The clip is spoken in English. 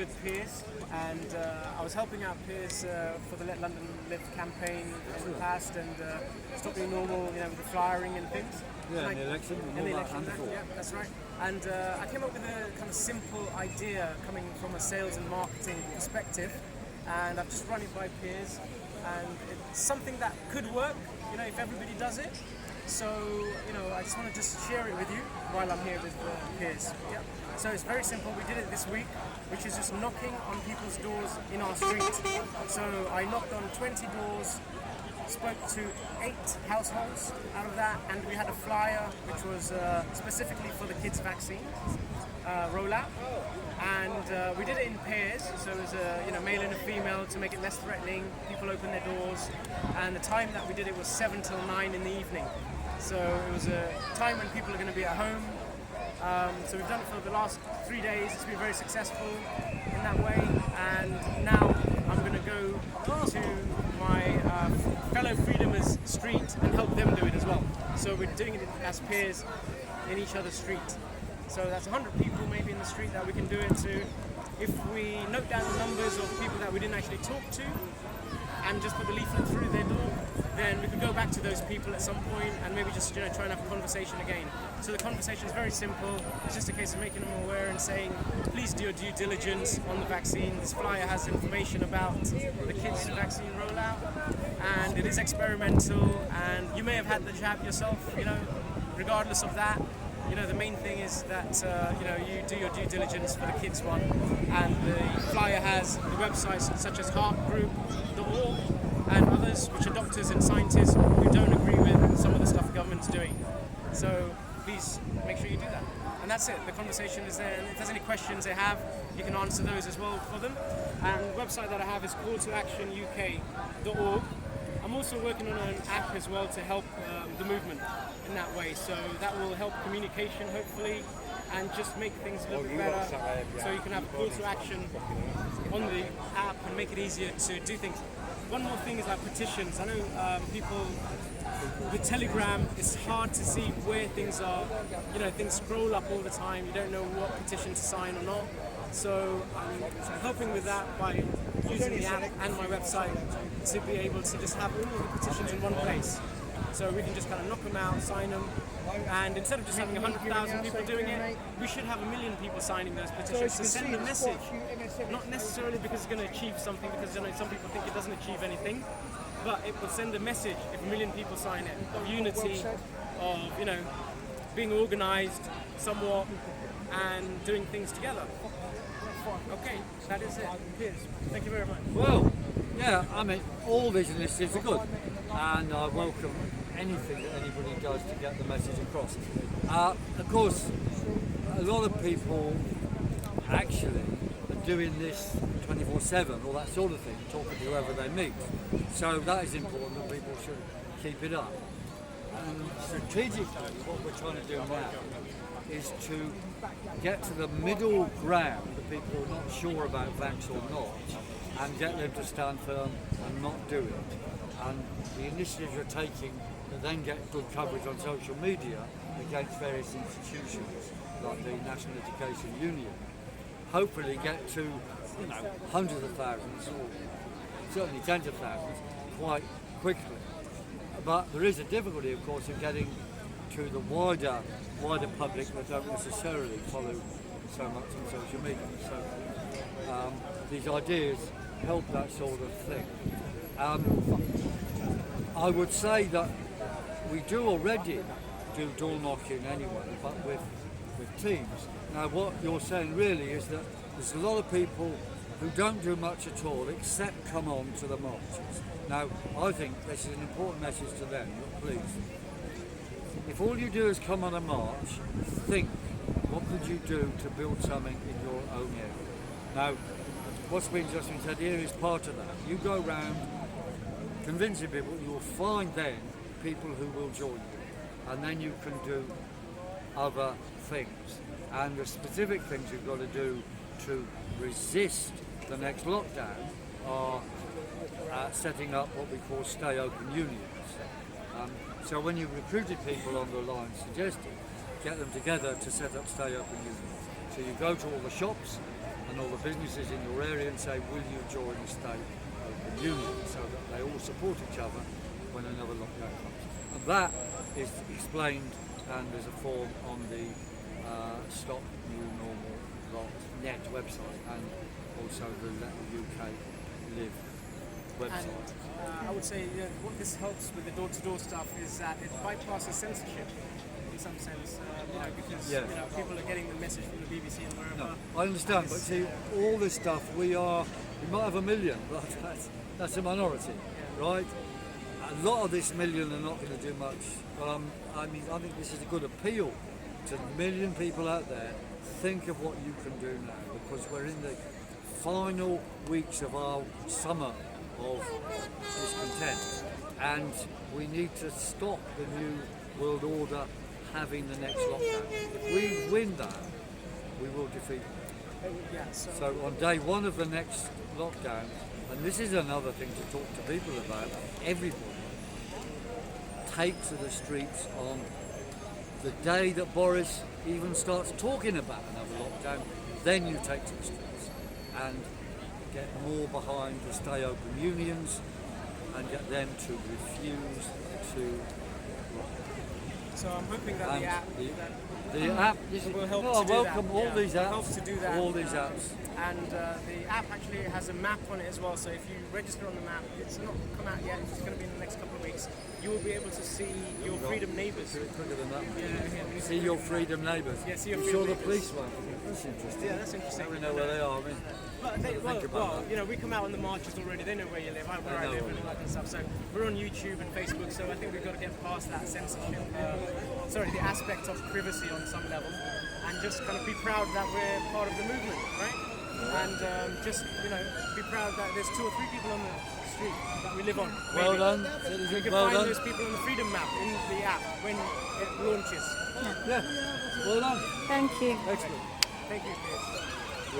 with Piers, and I was helping out Piers for the Let London Live campaign in the past, and Stop Being Normal, with the flyering and things. Yeah, in the election. Yeah, that's right. And I came up with a kind of simple idea coming from a sales and marketing perspective, and I've just run it by Piers, and it's something that could work, if everybody does it. So, I just want to share it with you while I'm here with Piers. Yeah. So it's very simple. We did it this week, which is just knocking on people's doors in our street. So I knocked on 20 doors, spoke to 8 households out of that, and we had a flyer which was specifically for the kids' vaccine rollout. And we did it in pairs, so it was a male and a female to make it less threatening. People opened their doors, and the time that we did it was 7 till 9 in the evening. So it was a time when people are going to be at home. So we've done it for the last 3 days. It's been very successful in that way, and now I'm going to go to my fellow Freedomers street and help them do it as well. So we're doing it as peers in each other's street. So that's 100 people maybe in the street that we can do it to. If we note down the numbers of people that we didn't actually talk to and just put the leaflet through their door, then we could go back to those people at some point and maybe just try and have a conversation again. So the conversation is very simple. It's just a case of making them aware and saying, please do your due diligence on the vaccine. This flyer has information about the kids' vaccine rollout, and it is experimental, and you may have had the jab yourself, regardless of that. The main thing is that, you do your due diligence for the kids one, and the flyer has the websites such as Hartgroup.org and others, which are doctors and scientists who don't agree with some of the stuff the government's doing. So please make sure you do that. And that's it. The conversation is there. And if there's any questions they have, you can answer those as well for them. And the website that I have is calltoactionuk.org. I'm also working on an app as well to help the movement in that way. So that will help communication, hopefully, and just make things a little bit better. So you can have call to action on the app and make it easier to do things. One more thing is like petitions. I know people with Telegram, it's hard to see where things are. Things scroll up all the time. You don't know what petition to sign or not. So I'm helping with that by using the app and my website to be able to just have all of the petitions in one place. So we can just kind of knock them out, sign them, and instead of just having 100,000 people doing it, we should have 1 million people signing those petitions to send a message. Not necessarily because it's going to achieve something, because some people think it doesn't achieve anything, but it will send a message if 1 million people sign it, of unity, of being organised somewhat and doing things together. Okay, that is it. Cheers. Thank you very much. Well, yeah, all these initiatives are good, and I welcome anything that anybody does to get the message across. Of course, a lot of people actually are doing this 24/7, all that sort of thing, talking to whoever they meet. So that is important that people should keep it up. And strategically, what we're trying to do now is to get to the middle ground, the people who are not sure about vax or not, and get them to stand firm and not do it. And the initiatives we're taking to then get good coverage on social media against various institutions like the National Education Union, hopefully get to hundreds of thousands, or certainly tens of thousands, quite quickly. But there is a difficulty, of course, in getting to the wider public that don't necessarily follow so much on social media. So these ideas help that sort of thing. I would say that we do already do door knocking anyway, but with teams. Now what you're saying really is that there's a lot of people who don't do much at all except come on to the marches. Now I think this is an important message to them, please. If all you do is come on a march, think, what could you do to build something in your own area? Now, what's been just been said here is part of that. You go around convincing people, you'll find then people who will join you, and then you can do other things. And the specific things you've got to do to resist the next lockdown are setting up what we call stay open unions. So when you recruited people on the line suggested, get them together to set up stay open unions. So you go to all the shops, and all the businesses in your area and say, will you join the state open union, so that they all support each other when another lockdown comes. And that is explained, and there's a form on the Stop New Normal.net website, and also the Let the UK Live website. And I would say what this helps with the door-to-door stuff is that it bypasses censorship in some sense, because people are getting the message from the BBC and wherever. No, I understand, but see, all this stuff, we might have 1 million, but that's a minority, right? A lot of this million are not going to do much, but I think this is a good appeal to the million people out there. Think of what you can do now, because we're in the final weeks of our summer of discontent, and we need to stop the new world order having the next lockdown. If we win that, we will defeat them. So on day one of the next lockdown, and this is another thing to talk to people about, everybody take to the streets on the day that Boris even starts talking about another lockdown. Then you take to the streets and get more behind the stay open unions and get them to refuse to. So I'm hoping that the app will help to do welcome that. all these apps. Helps to do that. All these apps. And the app actually has a map on it as well. So if you register on the map, it's not come out yet. It's going to be in the next couple of weeks. You will be able to see your freedom neighbours. Quicker than that. See your freedom neighbours. Yeah, see your you freedom saw the neighbours. police one. That's interesting. Yeah, that's interesting. We know where they are. I mean, we come out on the marches already. They know where you live, where I live, and all that kind of stuff. So we're on YouTube and Facebook. So I think we've got to get past that censorship, the aspect of privacy on some level, and just kind of be proud that we're part of the movement, right? And just be proud that there's 2 or 3 people on the street that we live on. Well done. We can find those people on the freedom map in the app when it launches. Yeah. Well done. Thank you. Excellent. Thank you, Piers.